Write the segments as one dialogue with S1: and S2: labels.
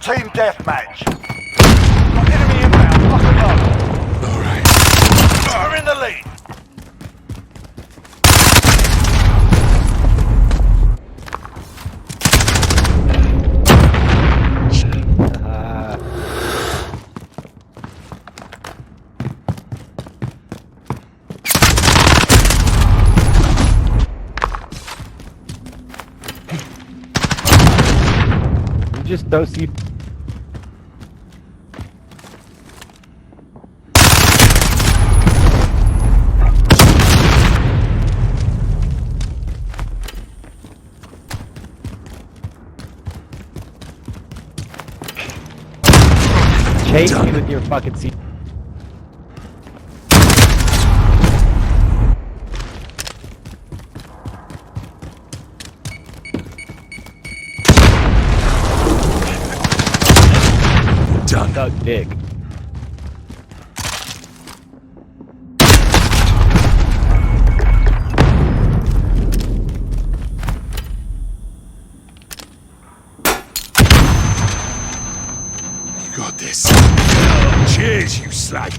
S1: Team deathmatch. Enemy inbound. Lock and load.
S2: Alright.
S1: We're in the lead.
S3: You just don't see. Chase you with your fucking seat. Duck dick.
S2: You got this. Cheers, you slag.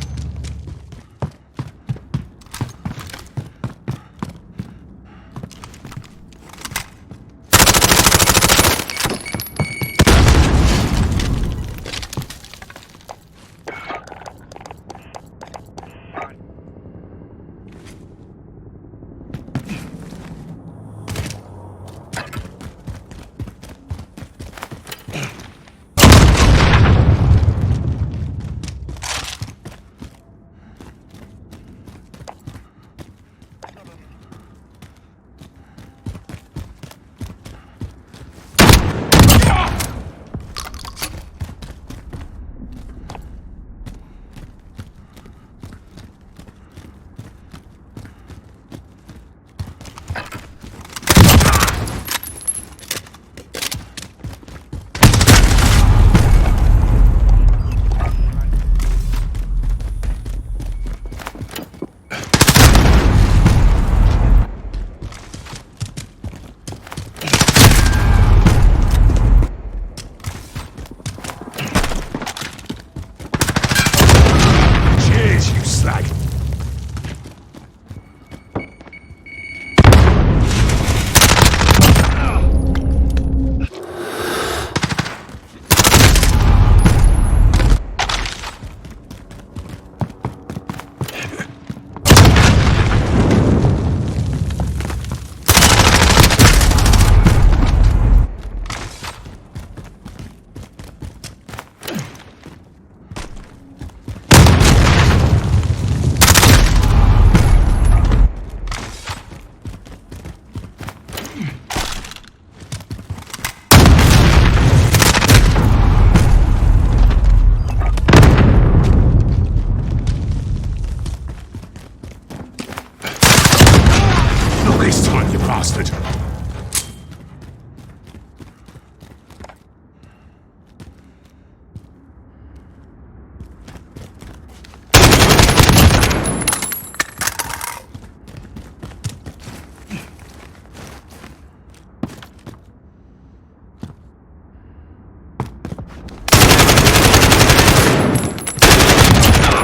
S2: Bastard!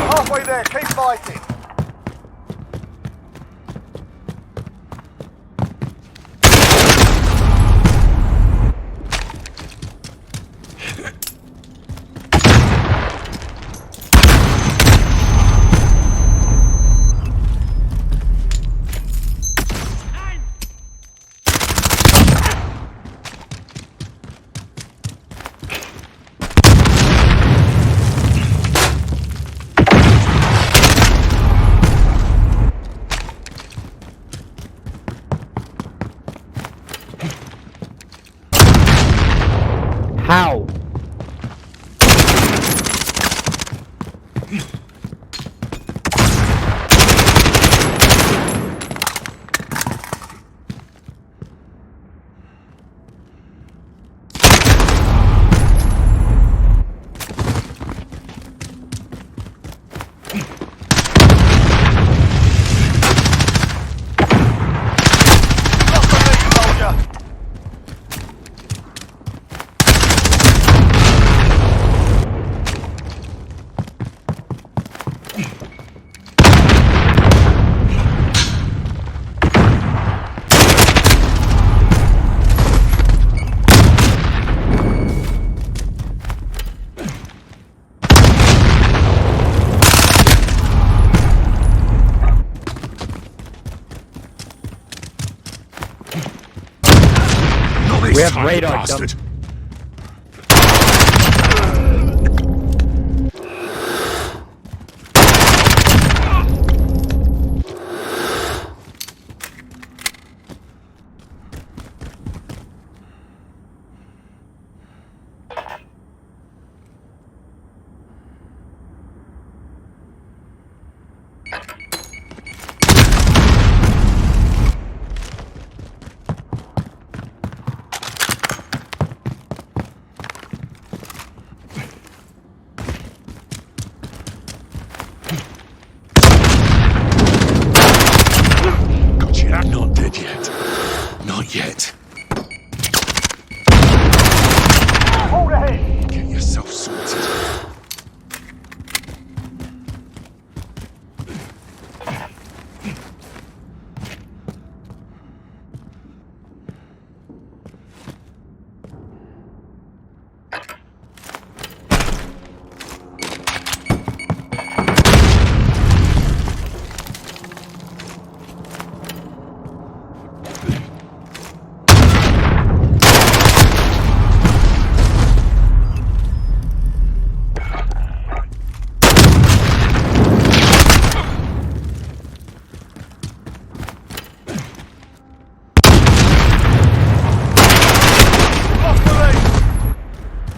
S1: Halfway there, keep fighting.
S2: waste
S3: We have
S2: time, you
S3: radar,
S2: bastard. Got you. Not dead yet. Not yet.
S1: Hold ahead.
S2: Get yourself sorted.
S1: Lost the lead.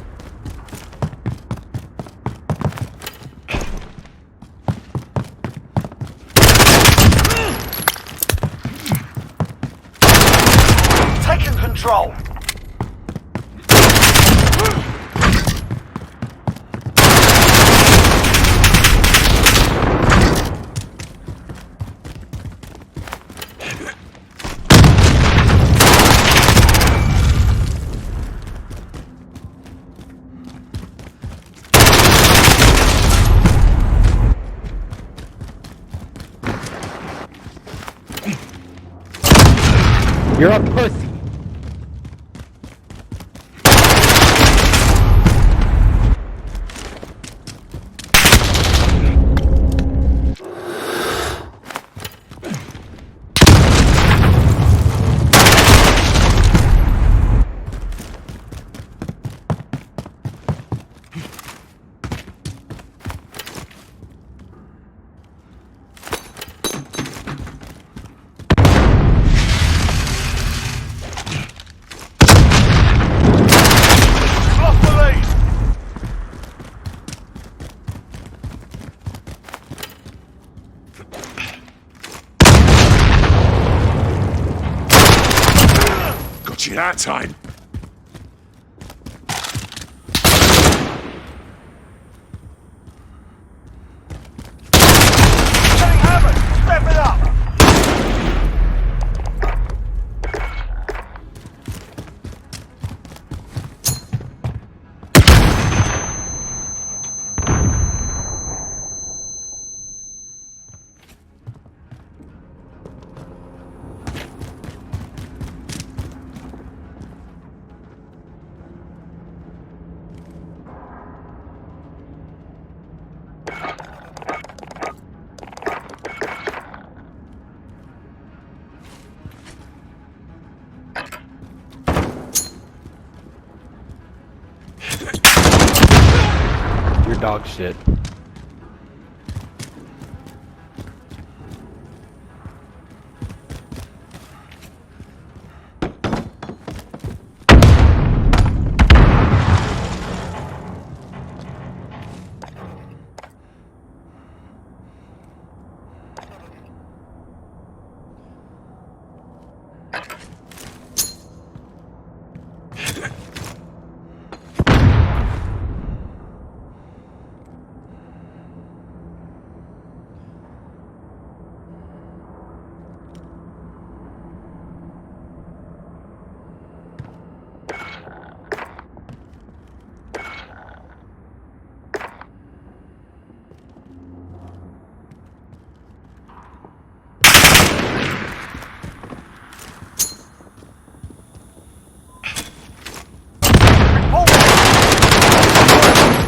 S1: Taking control.
S3: You're a pussy.
S1: Lost the lead.
S2: Got you that time.
S1: Getting hammered. Step it up.
S3: You're dog shit.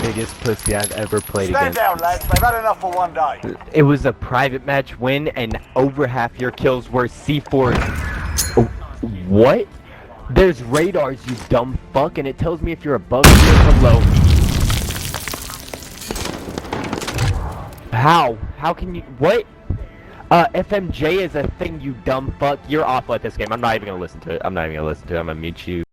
S3: Biggest pussy I've ever played
S1: Stand
S3: against.
S1: down, lads. They've had enough for one day.
S3: It was a private match win, and over half your kills were C4. Oh, what? There's radars, you dumb fuck, and it tells me if you're above me or below me. How? How can you? What? FMJ is a thing, you dumb fuck. You're awful at this game. I'm not even gonna listen to it. I'm not even gonna listen to it. I'm gonna mute you.